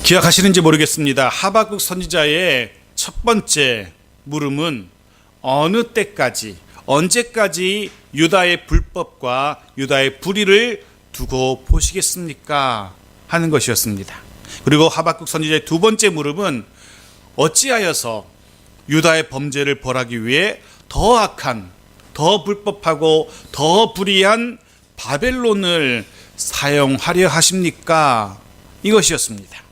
기억하시는지 모르겠습니다. 하박국 선지자의 첫 번째 물음은 어느 때까지, 언제까지 유다의 불법과 유다의 불의를 두고 보시겠습니까? 하는 것이었습니다. 그리고 하박국 선지자의 두 번째 물음은 어찌하여서 유다의 범죄를 벌하기 위해 더 악한, 더 불법하고 더 불의한 바벨론을 사용하려 하십니까? 이것이었습니다.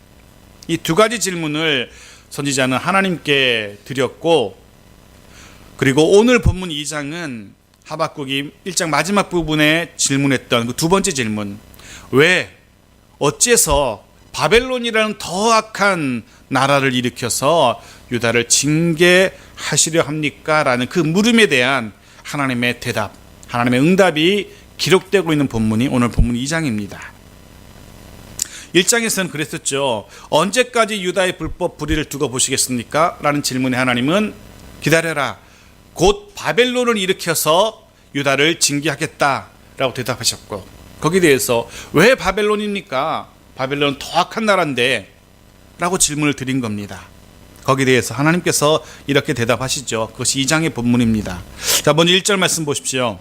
이 두 가지 질문을 선지자는 하나님께 드렸고, 그리고 오늘 본문 2장은 하박국이 1장 마지막 부분에 질문했던 그 두 번째 질문, 왜, 어째서 바벨론이라는 더 악한 나라를 일으켜서 유다를 징계하시려 합니까? 라는 그 물음에 대한 하나님의 대답, 하나님의 응답이 기록되고 있는 본문이 오늘 본문 2장입니다. 1장에서는 그랬었죠. 언제까지 유다의 불법 불의를 두고 보시겠습니까? 라는 질문에 하나님은 기다려라, 곧 바벨론을 일으켜서 유다를 징계하겠다 라고 대답하셨고, 거기에 대해서 왜 바벨론입니까? 바벨론은 더 악한 나라인데 라고 질문을 드린 겁니다. 거기에 대해서 하나님께서 이렇게 대답하시죠. 그것이 2장의 본문입니다. 자, 먼저 1절 말씀 보십시오.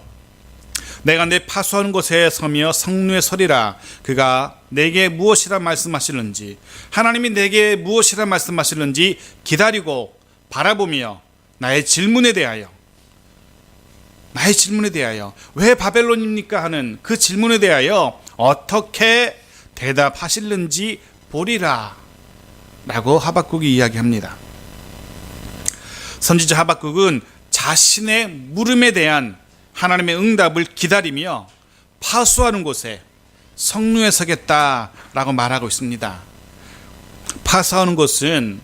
내가 내 파수하는 곳에 서며 성루에 서리라. 그가 내게 무엇이라 말씀하실는지, 하나님이 내게 무엇이라 말씀하실는지 기다리고 바라보며 나의 질문에 대하여 왜 바벨론입니까? 하는 그 질문에 대하여 어떻게 대답하실는지 보리라 라고 하박국이 이야기합니다. 선지자 하박국은 자신의 물음에 대한 하나님의 응답을 기다리며 파수하는 곳에 성루에 서겠다라고 말하고 있습니다. 파수하는 곳은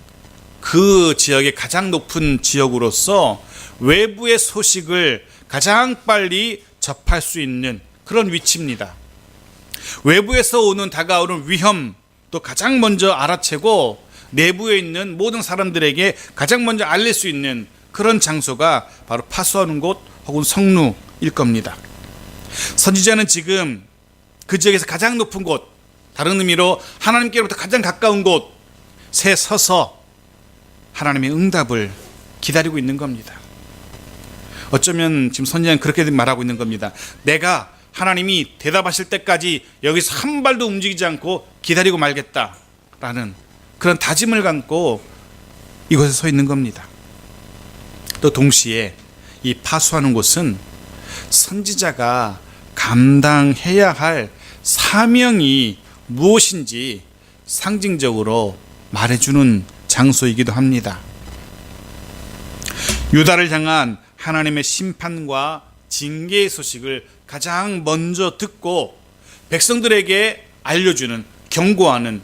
그 지역의 가장 높은 지역으로서 외부의 소식을 가장 빨리 접할 수 있는 그런 위치입니다. 외부에서 다가오는 위험도 가장 먼저 알아채고 내부에 있는 모든 사람들에게 가장 먼저 알릴 수 있는 그런 장소가 바로 파수하는 곳 혹은 성루일 겁니다. 선지자는 지금 그 지역에서 가장 높은 곳, 다른 의미로 하나님께로부터 가장 가까운 곳에 서서 하나님의 응답을 기다리고 있는 겁니다. 어쩌면 지금 선지자는 그렇게 말하고 있는 겁니다. 내가 하나님이 대답하실 때까지 여기서 한 발도 움직이지 않고 기다리고 말겠다라는 그런 다짐을 갖고 이곳에 서 있는 겁니다. 또 동시에 이 파수하는 곳은 선지자가 감당해야 할 사명이 무엇인지 상징적으로 말해주는 장소이기도 합니다. 유다를 향한 하나님의 심판과 징계의 소식을 가장 먼저 듣고 백성들에게 알려주는, 경고하는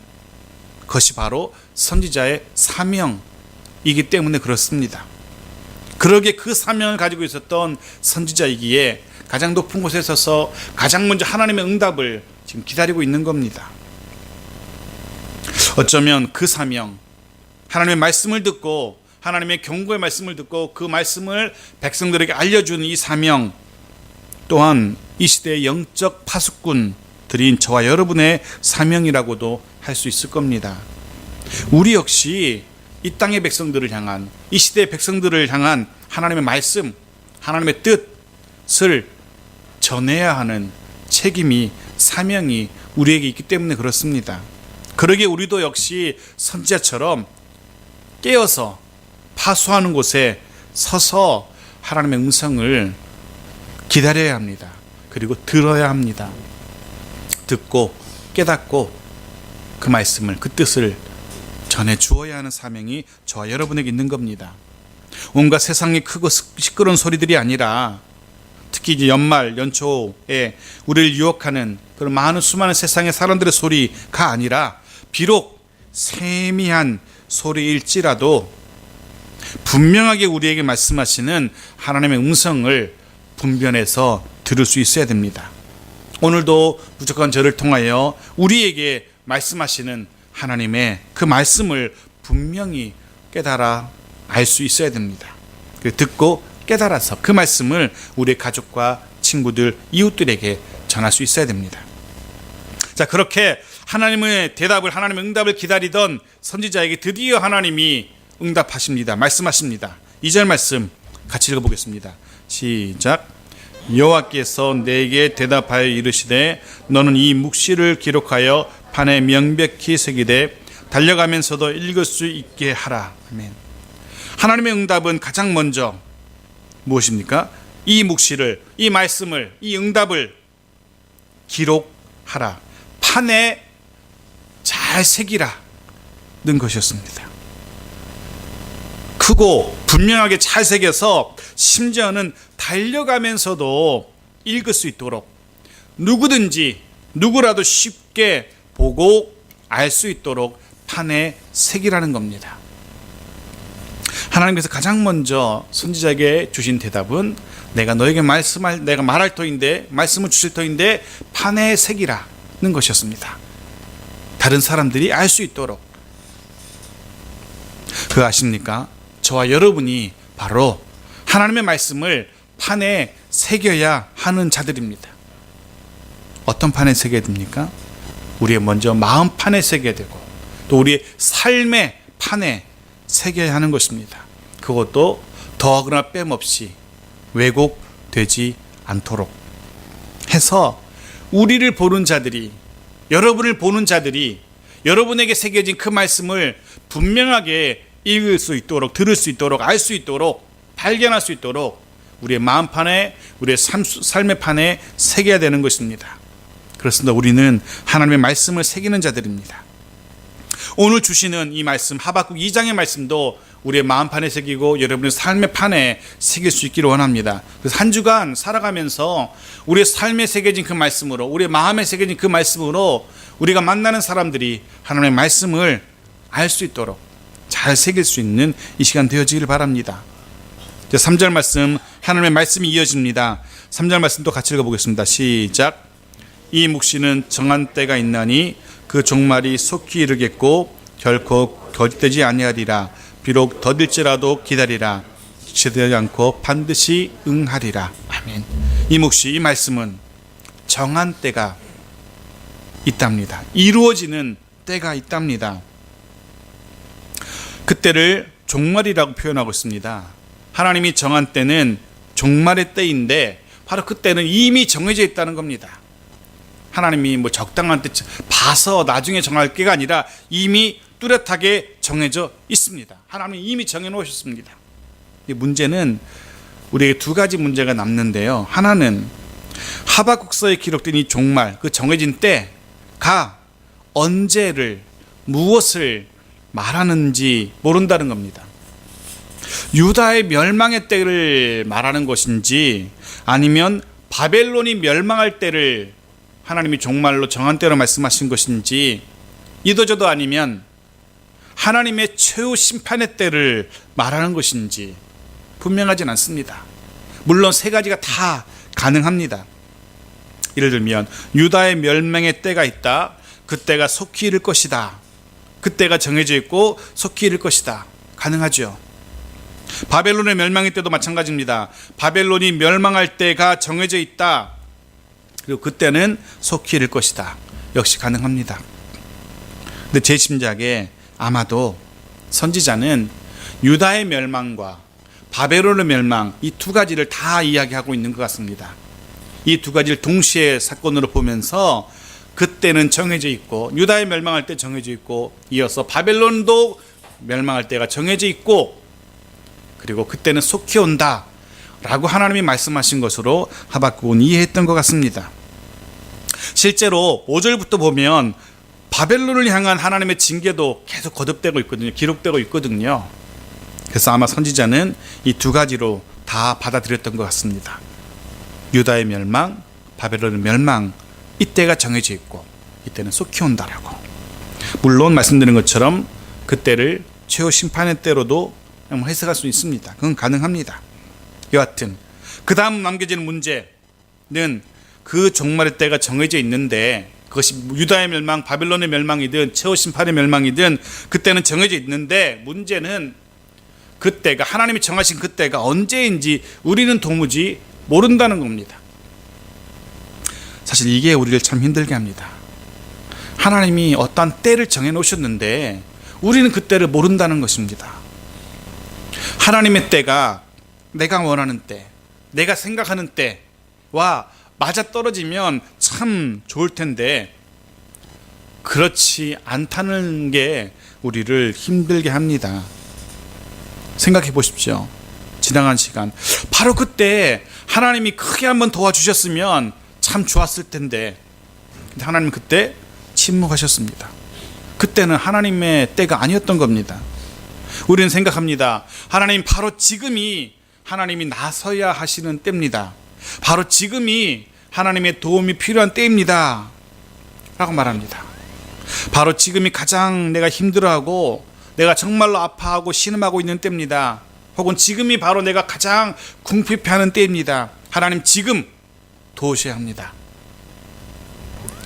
것이 바로 선지자의 사명이기 때문에 그렇습니다. 그러기에 그 사명을 가지고 있었던 선지자이기에 가장 높은 곳에 서서 가장 먼저 하나님의 응답을 지금 기다리고 있는 겁니다. 어쩌면 그 사명, 하나님의 말씀을 듣고 하나님의 경고의 말씀을 듣고 그 말씀을 백성들에게 알려주는 이 사명 또한 이 시대의 영적 파수꾼들인 저와 여러분의 사명이라고도 할 수 있을 겁니다. 우리 역시 이 땅의 백성들을 향한, 이 시대의 백성들을 향한 하나님의 말씀, 하나님의 뜻을 전해야 하는 책임이, 사명이 우리에게 있기 때문에 그렇습니다. 그러기에 우리도 역시 선지자처럼 깨어서 파수하는 곳에 서서 하나님의 음성을 기다려야 합니다. 그리고 들어야 합니다. 듣고 깨닫고 그 말씀을, 그 뜻을 전해 주어야 하는 사명이 저와 여러분에게 있는 겁니다. 온갖 세상의 크고 시끄러운 소리들이 아니라, 특히 이제 연말 연초에 우리를 유혹하는 그런 많은 수많은 세상의 사람들의 소리가 아니라, 비록 세미한 소리일지라도 분명하게 우리에게 말씀하시는 하나님의 음성을 분별해서 들을 수 있어야 됩니다. 오늘도 무조건 저를 통하여 우리에게 말씀하시는 하나님의 그 말씀을 분명히 깨달아 알 수 있어야 됩니다. 듣고 깨달아서 그 말씀을 우리 가족과 친구들, 이웃들에게 전할 수 있어야 됩니다. 자, 그렇게 하나님의 대답을, 하나님의 응답을 기다리던 선지자에게 드디어 하나님이 응답하십니다. 말씀하십니다. 2절 말씀 같이 읽어보겠습니다. 시작. 여호와께서 내게 대답하여 이르시되 너는 이 묵시를 기록하여 판에 명백히 새기되 달려가면서도 읽을 수 있게 하라. 아멘. 하나님의 응답은 가장 먼저 무엇입니까? 이 묵시를, 이 말씀을, 이 응답을 기록하라, 판에 잘 새기라는 것이었습니다. 크고 분명하게 잘 새겨서 심지어는 달려가면서도 읽을 수 있도록, 누구라도 쉽게 보고 알 수 있도록 판에 새기라는 겁니다. 하나님께서 가장 먼저 선지자에게 주신 대답은 내가 너에게 내가 말할 터인데, 말씀을 주실 터인데 판에 새기라는 것이었습니다. 다른 사람들이 알 수 있도록. 그거 아십니까? 저와 여러분이 바로 하나님의 말씀을 판에 새겨야 하는 자들입니다. 어떤 판에 새겨야 됩니까? 우리의 먼저 마음 판에 새겨야 되고, 또 우리의 삶의 판에 새겨야 하는 것입니다. 그것도 더하거나 뺨없이 왜곡되지 않도록 해서 우리를 보는 자들이, 여러분을 보는 자들이 여러분에게 새겨진 그 말씀을 분명하게 읽을 수 있도록, 들을 수 있도록, 알 수 있도록, 발견할 수 있도록 우리의 마음판에, 우리의 삶의 판에 새겨야 되는 것입니다. 그렇습니다. 우리는 하나님의 말씀을 새기는 자들입니다. 오늘 주시는 이 말씀, 하박국 2장의 말씀도 우리의 마음판에 새기고 여러분의 삶의 판에 새길 수 있기를 원합니다. 그래서 한 주간 살아가면서 우리의 삶에 새겨진 그 말씀으로, 우리의 마음에 새겨진 그 말씀으로 우리가 만나는 사람들이 하나님의 말씀을 알 수 있도록 잘 새길 수 있는 이 시간 되어지기를 바랍니다. 3절 말씀, 하나님의 말씀이 이어집니다. 3절 말씀도 같이 읽어보겠습니다. 시작. 이 묵시는 정한 때가 있나니 그 종말이 속히 이르겠고 결코 거짓되지 아니하리라. 비록 더딜지라도 기다리라. 지체되지 않고 반드시 응하리라. 아멘. 이 묵시, 이 말씀은 정한 때가 있답니다. 이루어지는 때가 있답니다. 그때를 종말이라고 표현하고 있습니다. 하나님이 정한 때는 종말의 때인데 바로 그때는 이미 정해져 있다는 겁니다. 하나님이 적당한 때 봐서 나중에 정할 게가 아니라 이미 뚜렷하게 정해져 있습니다. 하나님이 이미 정해놓으셨습니다. 문제는 우리에게 두 가지 문제가 남는데요. 하나는 하박국서에 기록된 이 종말, 그 정해진 때가 언제를, 무엇을 말하는지 모른다는 겁니다. 유다의 멸망의 때를 말하는 것인지, 아니면 바벨론이 멸망할 때를 하나님이 종말로 정한 때로 말씀하신 것인지, 이도저도 아니면 하나님의 최후 심판의 때를 말하는 것인지 분명하진 않습니다. 물론 세 가지가 다 가능합니다. 예를 들면 유다의 멸망의 때가 있다. 그때가 속히 이를 것이다. 그때가 정해져 있고 속히 이를 것이다. 가능하죠. 바벨론의 멸망의 때도 마찬가지입니다. 바벨론이 멸망할 때가 정해져 있다. 그리고 그때는 속히 이를 것이다. 역시 가능합니다. 근데 제 짐작에 아마도 선지자는 유다의 멸망과 바벨론의 멸망, 이 두 가지를 다 이야기하고 있는 것 같습니다. 이 두 가지를 동시에 사건으로 보면서 그때는 정해져 있고, 유다의 멸망할 때 정해져 있고, 이어서 바벨론도 멸망할 때가 정해져 있고, 그리고 그때는 속히 온다 라고 하나님이 말씀하신 것으로 하박국은 이해했던 것 같습니다. 실제로 5절부터 보면 바벨론을 향한 하나님의 징계도 계속 거듭되고 있거든요. 기록되고 있거든요. 그래서 아마 선지자는 이 두 가지로 다 받아들였던 것 같습니다. 유다의 멸망, 바벨론의 멸망, 이때가 정해져 있고 이때는 속히 온다라고. 물론 말씀드린 것처럼 그때를 최후 심판의 때로도 해석할 수 있습니다. 그건 가능합니다. 여하튼 그 다음 남겨지는 문제는 그 종말의 때가 정해져 있는데, 그것이 유다의 멸망, 바벨론의 멸망이든 최후 심판의 멸망이든 그때는 정해져 있는데, 문제는 그때가, 하나님이 정하신 그때가 언제인지 우리는 도무지 모른다는 겁니다. 사실 이게 우리를 참 힘들게 합니다. 하나님이 어떠한 때를 정해 놓으셨는데 우리는 그 때를 모른다는 것입니다. 하나님의 때가 내가 원하는 때, 내가 생각하는 때와 맞아떨어지면 참 좋을 텐데 그렇지 않다는 게 우리를 힘들게 합니다. 생각해 보십시오. 지나간 시간, 바로 그때 하나님이 크게 한번 도와주셨으면 참 좋았을 텐데, 근데 하나님은 그때 침묵하셨습니다. 그때는 하나님의 때가 아니었던 겁니다. 우리는 생각합니다. 하나님, 바로 지금이 하나님이 나서야 하시는 때입니다. 바로 지금이 하나님의 도움이 필요한 때입니다 라고 말합니다. 바로 지금이 가장 내가 힘들어하고 내가 정말로 아파하고 신음하고 있는 때입니다. 혹은 지금이 바로 내가 가장 궁핍해하는 때입니다. 하나님, 지금 도우셔야 합니다.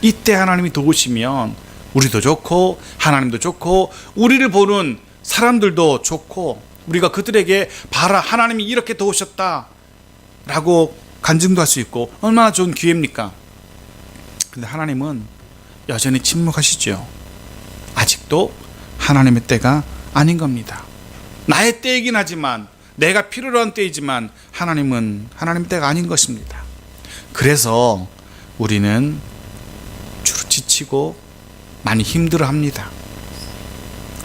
이때 하나님이 도우시면 우리도 좋고 하나님도 좋고 우리를 보는 사람들도 좋고 우리가 그들에게 봐라, 하나님이 이렇게 도우셨다 라고 간증도 할 수 있고 얼마나 좋은 기회입니까? 근데 하나님은 여전히 침묵하시죠. 아직도 하나님의 때가 아닌 겁니다. 나의 때이긴 하지만, 내가 필요로 한 때이지만 하나님은 하나님의 때가 아닌 것입니다. 그래서 우리는 주로 지치고 많이 힘들어합니다.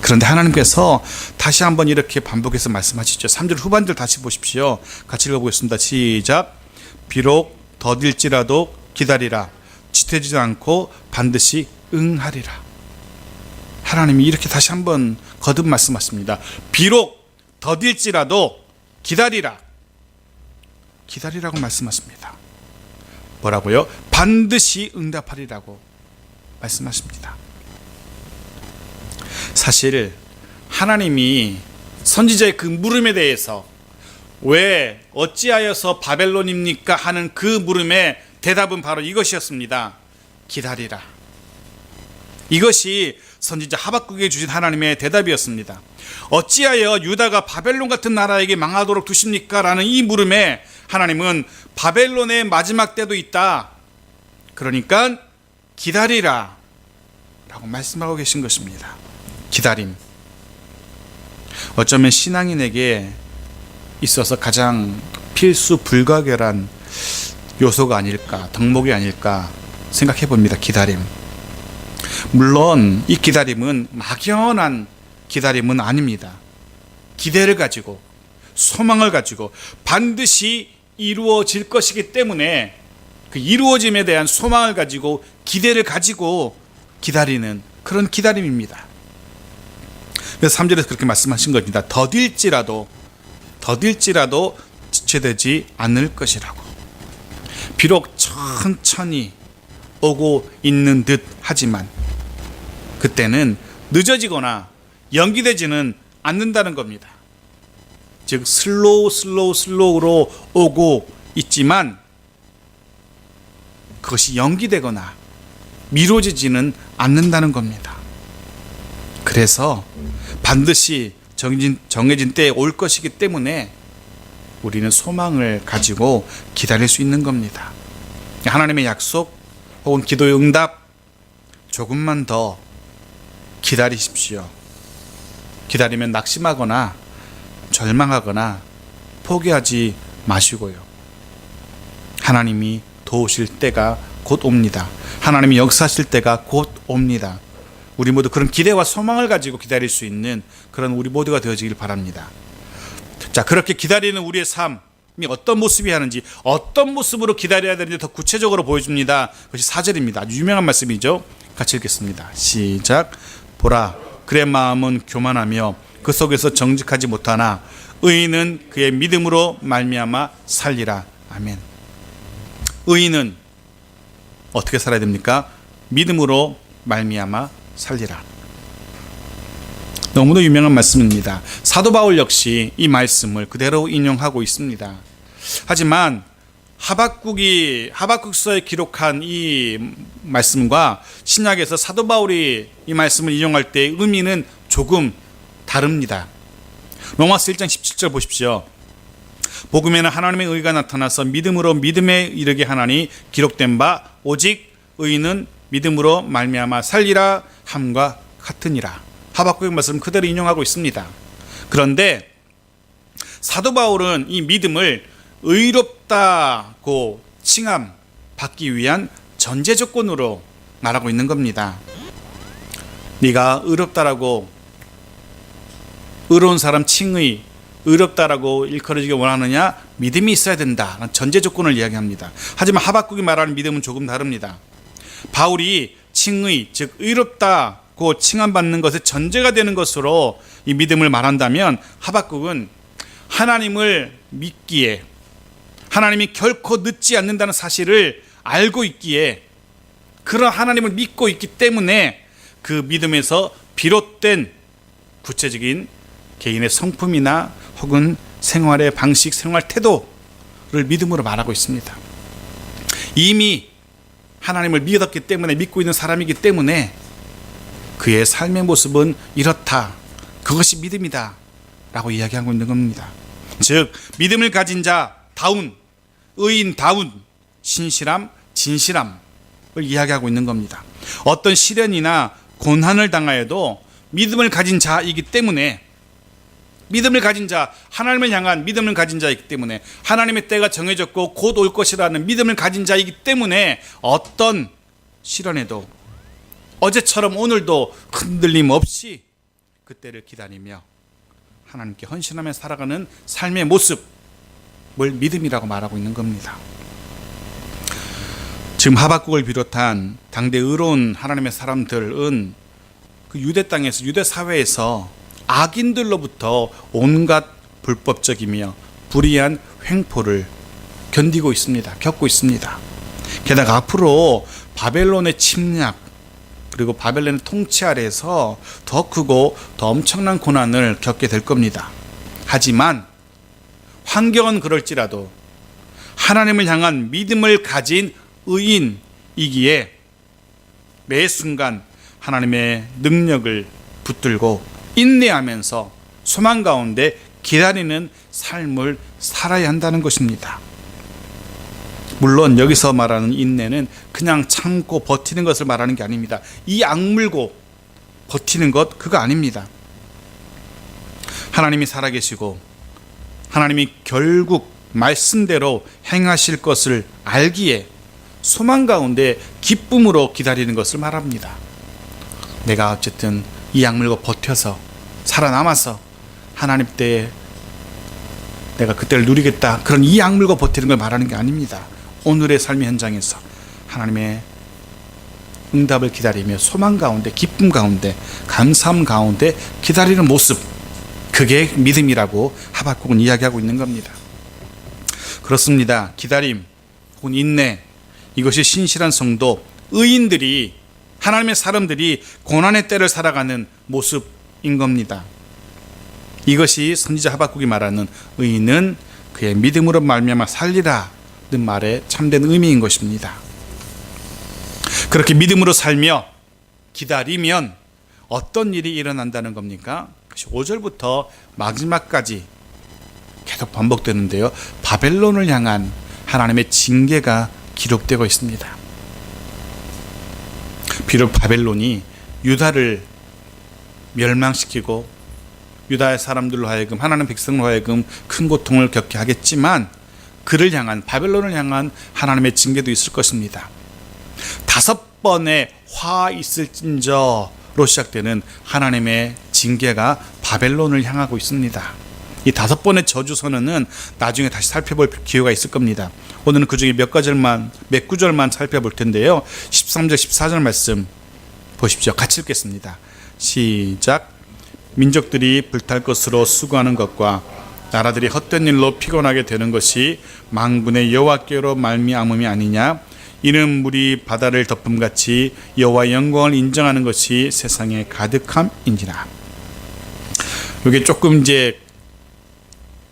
그런데 하나님께서 다시 한번 이렇게 반복해서 말씀하시죠. 3절 후반절 다시 보십시오. 같이 읽어보겠습니다. 시작. 비록 더딜지라도 기다리라. 지체지도 않고 반드시 응하리라. 하나님이 이렇게 다시 한번 거듭 말씀하십니다. 비록 더딜지라도 기다리라. 기다리라고 말씀하십니다. 뭐라고요? 반드시 응답하리라고 말씀하십니다. 사실 하나님이 선지자의 그 물음에 대해서 왜 어찌하여서 바벨론입니까 하는 그 물음의 대답은 바로 이것이었습니다. 기다리라. 이것이 선지자 하박국에게 주신 하나님의 대답이었습니다. 어찌하여 유다가 바벨론 같은 나라에게 망하도록 두십니까? 라는 이 물음에 하나님은 바벨론의 마지막 때도 있다. 그러니까 기다리라 라고 말씀하고 계신 것입니다. 기다림. 어쩌면 신앙인에게 있어서 가장 필수 불가결한 요소가 아닐까, 덕목이 아닐까 생각해 봅니다. 기다림. 물론 이 기다림은 막연한 기다림은 아닙니다. 기대를 가지고, 소망을 가지고 반드시 이루어질 것이기 때문에 그 이루어짐에 대한 소망을 가지고, 기대를 가지고 기다리는 그런 기다림입니다. 그래서 3절에서 그렇게 말씀하신 겁니다. 더딜지라도 지체되지 않을 것이라고. 비록 천천히 오고 있는 듯 하지만 그때는 늦어지거나 연기되지는 않는다는 겁니다. 즉 슬로우로 오고 있지만 그것이 연기되거나 미뤄지지는 않는다는 겁니다. 그래서 반드시 정해진 때에 올 것이기 때문에 우리는 소망을 가지고 기다릴 수 있는 겁니다. 하나님의 약속 혹은 기도의 응답, 조금만 더 기다리십시오. 기다리면 낙심하거나 절망하거나 포기하지 마시고요. 하나님이 도우실 때가 곧 옵니다. 하나님이 역사하실 때가 곧 옵니다. 우리 모두 그런 기대와 소망을 가지고 기다릴 수 있는 그런 우리 모두가 되어지길 바랍니다. 자, 그렇게 기다리는 우리의 삶이 어떤 모습이 하는지, 어떤 모습으로 기다려야 되는지 더 구체적으로 보여줍니다. 그것이 4절입니다. 아주 유명한 말씀이죠. 같이 읽겠습니다. 시작. 보라, 그의 마음은 교만하며 그 속에서 정직하지 못하나 의인은 그의 믿음으로 말미암아 살리라. 아멘. 의인은 어떻게 살아야 됩니까? 믿음으로 말미암아 살리라. 너무도 유명한 말씀입니다. 사도 바울 역시 이 말씀을 그대로 인용하고 있습니다. 하지만 하박국서에 기록한 이 말씀과 신약에서 사도 바울이 이 말씀을 인용할 때 의미는 조금 다릅니다. 로마서 1장 17절 보십시오. 복음에는 하나님의 의가 나타나서 믿음으로 믿음에 이르게 하나니 기록된 바 오직 의인은 믿음으로 말미암아 살리라 함과 같으니라. 하박국의 말씀 그대로 인용하고 있습니다. 그런데 사도 바울은 이 믿음을 의롭다고 칭함받기 위한 전제 조건으로 말하고 있는 겁니다. 네가 의롭다라고, 의로운 사람 칭의, 의롭다라고 일컬어지기 원하느냐? 믿음이 있어야 된다. 전제 조건을 이야기합니다. 하지만 하박국이 말하는 믿음은 조금 다릅니다. 바울이 칭의, 즉 의롭다고 칭함받는 것의 전제가 되는 것으로 이 믿음을 말한다면, 하박국은 하나님을 믿기에, 하나님이 결코 늦지 않는다는 사실을 알고 있기에, 그런 하나님을 믿고 있기 때문에 그 믿음에서 비롯된 구체적인 개인의 성품이나 혹은 생활의 방식, 생활 태도를 믿음으로 말하고 있습니다. 이미 하나님을 믿었기 때문에, 믿고 있는 사람이기 때문에 그의 삶의 모습은 이렇다, 그것이 믿음이다 라고 이야기하고 있는 겁니다. 즉 믿음을 가진 자다운, 의인다운 신실함, 진실함을 이야기하고 있는 겁니다. 어떤 시련이나 고난을 당하여도 믿음을 가진 자이기 때문에, 믿음을 가진 자, 하나님을 향한 믿음을 가진 자이기 때문에, 하나님의 때가 정해졌고 곧 올 것이라는 믿음을 가진 자이기 때문에 어떤 시련에도 어제처럼 오늘도 흔들림 없이 그때를 기다리며 하나님께 헌신하며 살아가는 삶의 모습을 믿음이라고 말하고 있는 겁니다. 지금 하박국을 비롯한 당대 의로운 하나님의 사람들은 그 유대 땅에서, 유대 사회에서 악인들로부터 온갖 불법적이며 불의한 횡포를 견디고 있습니다. 겪고 있습니다. 게다가 앞으로 바벨론의 침략, 그리고 바벨론의 통치 아래에서 더 크고 더 엄청난 고난을 겪게 될 겁니다. 하지만 환경은 그럴지라도 하나님을 향한 믿음을 가진 의인이기에 매 순간 하나님의 능력을 붙들고 인내하면서 소망 가운데 기다리는 삶을 살아야 한다는 것입니다. 물론 여기서 말하는 인내는 그냥 참고 버티는 것을 말하는 게 아닙니다. 이 악물고 버티는 것, 그거 아닙니다. 하나님이 살아계시고 하나님이 결국 말씀대로 행하실 것을 알기에 소망 가운데 기쁨으로 기다리는 것을 말합니다. 내가 어쨌든 이 악물고 버텨서 살아남아서 하나님 때에 내가 그때를 누리겠다, 그런 이 악물고 버티는 걸 말하는 게 아닙니다. 오늘의 삶의 현장에서 하나님의 응답을 기다리며 소망 가운데, 기쁨 가운데, 감사함 가운데 기다리는 모습, 그게 믿음이라고 하박국은 이야기하고 있는 겁니다. 그렇습니다. 기다림 혹은 인내, 이것이 신실한 성도, 의인들이, 하나님의 사람들이 고난의 때를 살아가는 모습인 겁니다. 이것이 선지자 하박국이 말하는 의인은 그의 믿음으로 말미암아 살리라는 말의 참된 의미인 것입니다. 그렇게 믿음으로 살며 기다리면 어떤 일이 일어난다는 겁니까? 5절부터 마지막까지 계속 반복되는데요, 바벨론을 향한 하나님의 징계가 기록되고 있습니다. 비록 바벨론이 유다를 멸망시키고 유다의 사람들로 하여금, 하나님 백성으로 하여금 큰 고통을 겪게 하겠지만 그를 향한, 바벨론을 향한 하나님의 징계도 있을 것입니다. 5번의 화 있을진저로 시작되는 하나님의 징계가 바벨론을 향하고 있습니다. 이 5번의 저주 선언은 나중에 다시 살펴볼 기회가 있을 겁니다. 오늘은 그 중에 몇 구절만 살펴볼 텐데요. 13절, 14절 말씀 보십시오. 같이 읽겠습니다. 시작. 민족들이 불탈 것으로 수고하는 것과 나라들이 헛된 일로 피곤하게 되는 것이 만군의 여호와께로 말미암음이 아니냐. 이는 물이 바다를 덮음같이 여호와의 영광을 인정하는 것이 세상에 가득함인지라. 이게 조금 이제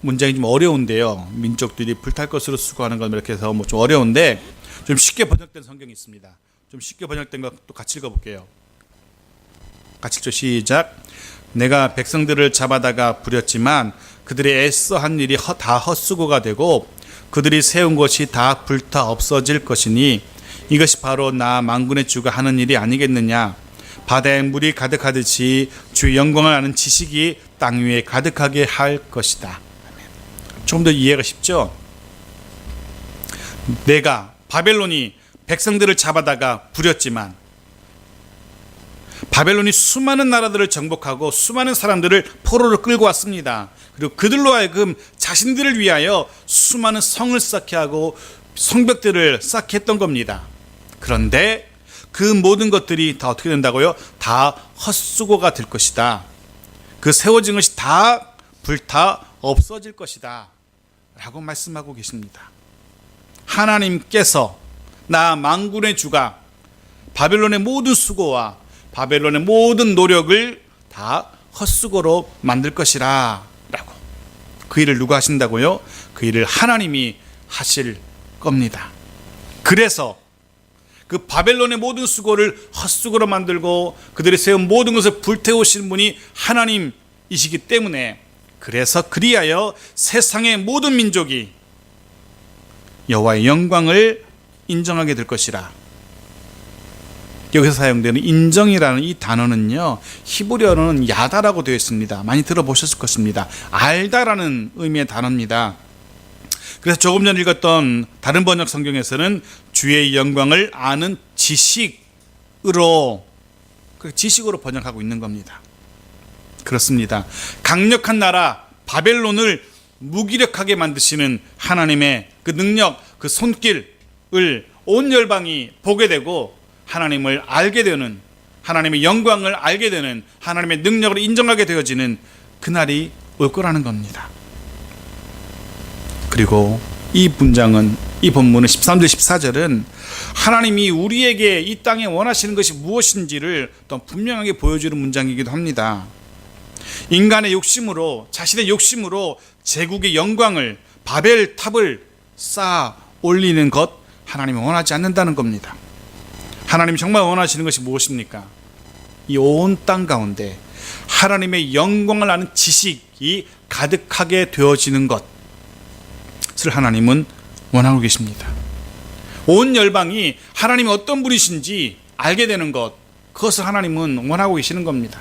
문장이 좀 어려운데요. 민족들이 불탈 것으로 수고하는 것, 이렇게 해서 좀 어려운데 좀 쉽게 번역된 성경이 있습니다. 좀 쉽게 번역된 것도 같이 읽어볼게요. 같이 읽죠. 시작. 내가 백성들을 잡아다가 부렸지만 그들이 애써 한 일이 다 헛수고가 되고 그들이 세운 것이 다 불타 없어질 것이니 이것이 바로 나 만군의 주가 하는 일이 아니겠느냐. 바다에 물이 가득하듯이 주의 영광을 아는 지식이 땅 위에 가득하게 할 것이다. 좀 더 이해가 쉽죠? 내가 바벨론이 백성들을 잡아다가 부렸지만 바벨론이 수많은 나라들을 정복하고 수많은 사람들을 포로로 끌고 왔습니다. 그리고 그들로 하여금 자신들을 위하여 수많은 성을 쌓게 하고 성벽들을 쌓게 했던 겁니다. 그런데 그 모든 것들이 다 어떻게 된다고요? 다 헛수고가 될 것이다. 그 세워진 것이 다 불타 없어질 것이다 라고 말씀하고 계십니다. 하나님께서 나 만군의 주가 바벨론의 모든 수고와 바벨론의 모든 노력을 다 헛수고로 만들 것이라 라고. 그 일을 누가 하신다고요? 그 일을 하나님이 하실 겁니다. 그래서 그 바벨론의 모든 수고를 헛수고로 만들고 그들이 세운 모든 것을 불태우시는 분이 하나님이시기 때문에, 그래서 그리하여 세상의 모든 민족이 여호와의 영광을 인정하게 될 것이라. 여기서 사용되는 인정이라는 이 단어는요, 히브리어로는 야다라고 되어 있습니다. 많이 들어보셨을 것입니다. 알다라는 의미의 단어입니다. 그래서 조금 전 읽었던 다른 번역 성경에서는 주의 영광을 아는 지식으로 번역하고 있는 겁니다. 그렇습니다. 강력한 나라 바벨론을 무기력하게 만드시는 하나님의 그 능력, 그 손길을 온 열방이 보게 되고 하나님을 알게 되는, 하나님의 영광을 알게 되는, 하나님의 능력을 인정하게 되어지는 그날이 올 거라는 겁니다. 그리고 이 문장은, 이 본문은 13절 14절은 하나님이 우리에게 이 땅에 원하시는 것이 무엇인지를 또 분명하게 보여주는 문장이기도 합니다. 인간의 욕심으로, 자신의 욕심으로 제국의 영광을, 바벨 탑을 쌓아 올리는 것, 하나님이 원하지 않는다는 겁니다. 하나님이 정말 원하시는 것이 무엇입니까? 이 온 땅 가운데 하나님의 영광을 아는 지식이 가득하게 되어지는 것을 하나님은 원하고 계십니다. 온 열방이 하나님이 어떤 분이신지 알게 되는 것, 그것을 하나님은 원하고 계시는 겁니다.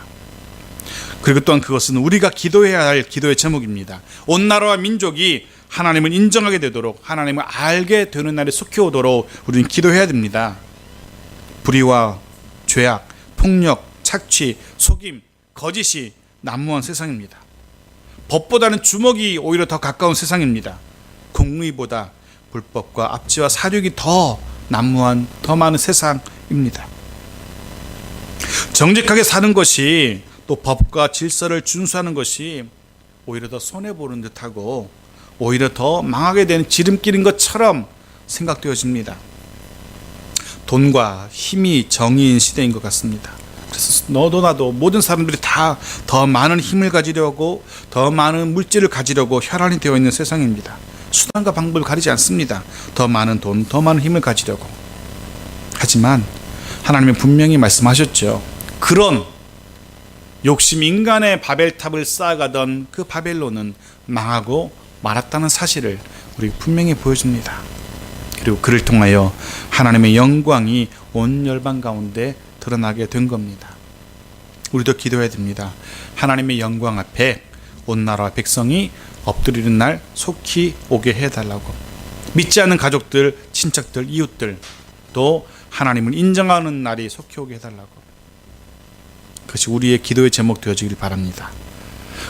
그리고 또한 그것은 우리가 기도해야 할 기도의 제목입니다. 온 나라와 민족이 하나님을 인정하게 되도록, 하나님을 알게 되는 날에 속히 오도록 우리는 기도해야 됩니다. 불의와 죄악, 폭력, 착취, 속임, 거짓이 난무한 세상입니다. 법보다는 주먹이 오히려 더 가까운 세상입니다. 공의보다 불법과 압제와 사륙이 더 난무한, 더 많은 세상입니다. 정직하게 사는 것이, 또 법과 질서를 준수하는 것이 오히려 더 손해보는 듯하고 오히려 더 망하게 되는 지름길인 것처럼 생각되어집니다. 돈과 힘이 정의인 시대인 것 같습니다. 그래서 너도 나도 모든 사람들이 다 더 많은 힘을 가지려고, 더 많은 물질을 가지려고 혈안이 되어 있는 세상입니다. 수단과 방법을 가리지 않습니다. 더 많은 돈, 더 많은 힘을 가지려고. 하지만 하나님은 분명히 말씀하셨죠. 그런 욕심, 인간의 바벨탑을 쌓아가던 그 바벨론은 망하고 말았다는 사실을 우리 분명히 보여줍니다. 그리고 그를 통하여 하나님의 영광이 온 열방 가운데 드러나게 된 겁니다. 우리도 기도해야 됩니다. 하나님의 영광 앞에 온 나라와 백성이 엎드리는 날 속히 오게 해달라고. 믿지 않는 가족들, 친척들, 이웃들 또 하나님을 인정하는 날이 속히 오게 해달라고. 그것이 우리의 기도의 제목 되어지길 바랍니다.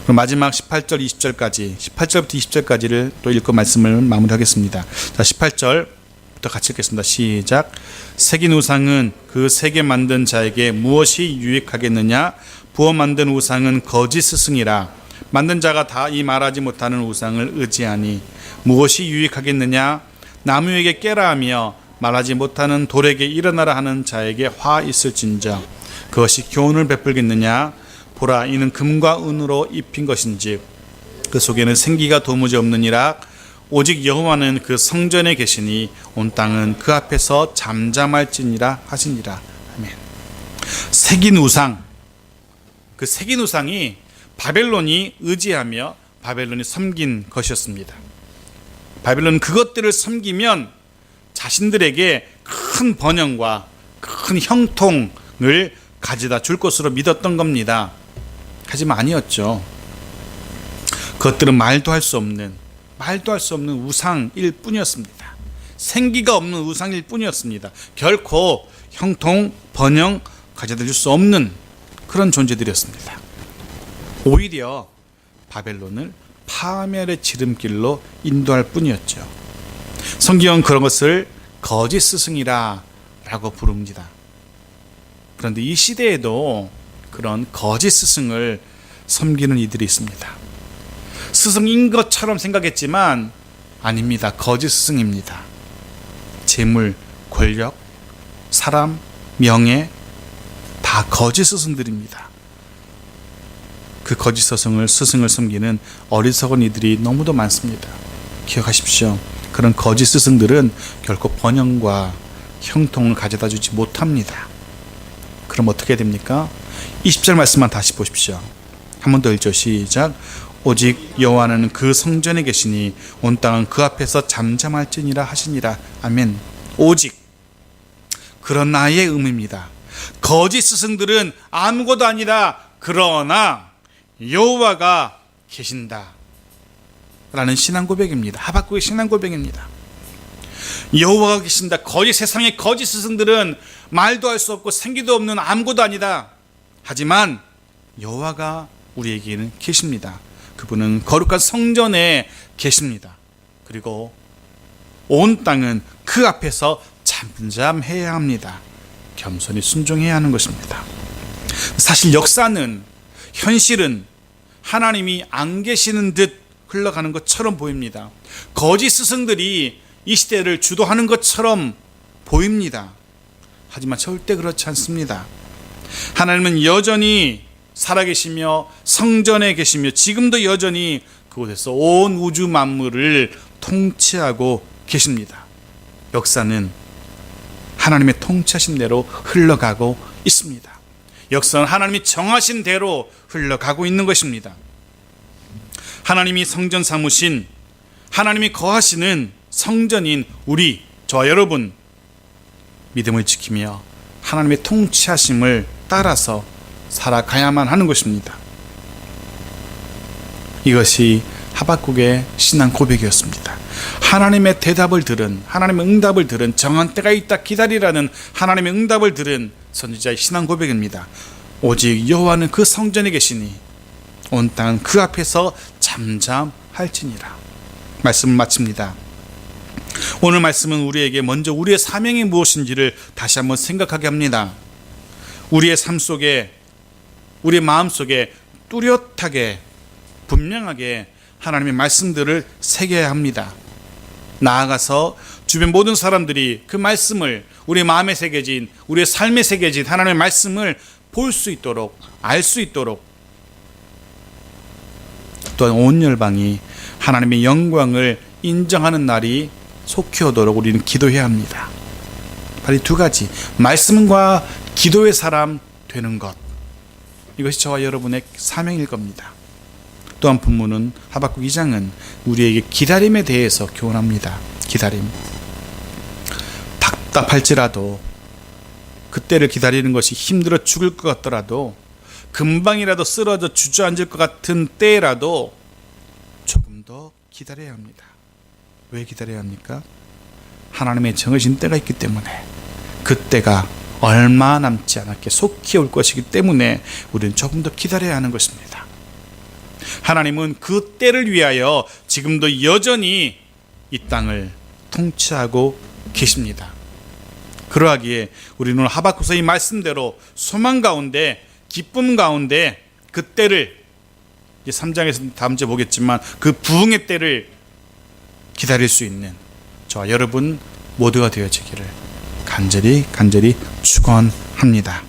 그럼 마지막 18절 20절까지, 18절부터 20절까지를 또 읽고 말씀을 마무리하겠습니다. 자, 18절부터 같이 읽겠습니다. 시작. 새긴 우상은 그 새게 만든 자에게 무엇이 유익하겠느냐? 부어 만든 우상은 거짓 스승이라. 만든 자가 다 이 말하지 못하는 우상을 의지하니 무엇이 유익하겠느냐? 나무에게 깨라 하며 말하지 못하는 돌에게 일어나라 하는 자에게 화 있을진저 그것이 교훈을 베풀겠느냐? 보라, 이는 금과 은으로 입힌 것인지 그 속에는 생기가 도무지 없느니라. 오직 여호와는 그 성전에 계시니 온 땅은 그 앞에서 잠잠할지니라 하시니라. 아멘. 새긴 우상, 그 새긴 우상이 바벨론이 의지하며 바벨론이 섬긴 것이었습니다. 바벨론은 그것들을 섬기면 자신들에게 큰 큰 번영과 큰 형통을 가져다 줄 것으로 믿었던 겁니다. 하지만 아니었죠. 그것들은 말도 할 수 없는 우상일 뿐이었습니다. 생기가 없는 우상일 뿐이었습니다. 결코 형통, 번영 가져다 줄 수 없는 그런 존재들이었습니다. 오히려 바벨론을 파멸의 지름길로 인도할 뿐이었죠. 성경은 그런 것을 거짓 스승이라 라고 부릅니다. 그런데 이 시대에도 그런 거짓 스승을 섬기는 이들이 있습니다. 스승인 것처럼 생각했지만 아닙니다. 거짓 스승입니다. 재물, 권력, 사람, 명예 다 거짓 스승들입니다. 그 거짓 스승을 섬기는 어리석은 이들이 너무도 많습니다. 기억하십시오. 그런 거짓 스승들은 결코 번영과 형통을 가져다 주지 못합니다. 그럼 어떻게 됩니까? 20절 말씀만 다시 보십시오. 한 번 더 읽죠. 시작. 오직 여호와는 그 성전에 계시니 온 땅은 그 앞에서 잠잠할지니라 하시니라. 아멘. 오직, 그런 나의 의미입니다. 거짓 스승들은 아무것도 아니다. 그러나 여호와가 계신다 라는 신앙 고백입니다. 하박국의 신앙 고백입니다. 여호와가 계신다. 세상의 거짓 스승들은 말도 할 수 없고 생기도 없는 아무것도 아니다. 하지만 여호와가 우리에게는 계십니다. 그분은 거룩한 성전에 계십니다. 그리고 온 땅은 그 앞에서 잠잠해야 합니다. 겸손히 순종해야 하는 것입니다. 사실 역사는, 현실은 하나님이 안 계시는 듯 흘러가는 것처럼 보입니다. 거짓 스승들이 이 시대를 주도하는 것처럼 보입니다. 하지만 절대 그렇지 않습니다. 하나님은 여전히 살아계시며 성전에 계시며 지금도 여전히 그곳에서 온 우주 만물을 통치하고 계십니다. 역사는 하나님의 통치하신 대로 흘러가고 있습니다. 역사는 하나님이 정하신 대로 흘러가고 있는 것입니다. 하나님이 성전 삼으신, 하나님이 거하시는 성전인 우리, 저와 여러분, 믿음을 지키며 하나님의 통치하심을 따라서 살아가야만 하는 것입니다. 이것이 하박국의 신앙 고백이었습니다. 하나님의 대답을 들은, 하나님의 응답을 들은, 정한 때가 있다 기다리라는 하나님의 응답을 들은 선지자의 신앙 고백입니다. 오직 여호와는 그 성전에 계시니 온 땅은 그 앞에서 잠잠할지니라. 말씀을 마칩니다. 오늘 말씀은 우리에게 먼저 우리의 사명이 무엇인지를 다시 한번 생각하게 합니다. 우리의 삶 속에, 우리의 마음 속에 뚜렷하게, 분명하게 하나님의 말씀들을 새겨야 합니다. 나아가서 주변 모든 사람들이 그 말씀을, 우리의 마음에 새겨진, 우리의 삶에 새겨진 하나님의 말씀을 볼 수 있도록, 알 수 있도록, 또한 온 열방이 하나님의 영광을 인정하는 날이 속히 오도록 우리는 기도해야 합니다. 바로 이 두 가지, 말씀과 기도의 사람 되는 것, 이것이 저와 여러분의 사명일 겁니다. 또한 본문은 하박국 2장은 우리에게 기다림에 대해서 교훈합니다. 기다림. 답답할지라도, 그때를 기다리는 것이 힘들어 죽을 것 같더라도, 금방이라도 쓰러져 주저앉을 것 같은 때라도 조금 더 기다려야 합니다. 왜 기다려야 합니까? 하나님의 정해진 때가 있기 때문에, 그 때가 얼마 남지 않았게 속히 올 것이기 때문에 우리는 조금 더 기다려야 하는 것입니다. 하나님은 그 때를 위하여 지금도 여전히 이 땅을 통치하고 계십니다. 그러하기에 우리는 하박국서 이 말씀대로 소망 가운데, 기쁨 가운데 그 때를, 이제 3장에서 다음 주에 보겠지만 그 부흥의 때를 기다릴 수 있는 저와 여러분 모두가 되어지기를 간절히 축원합니다.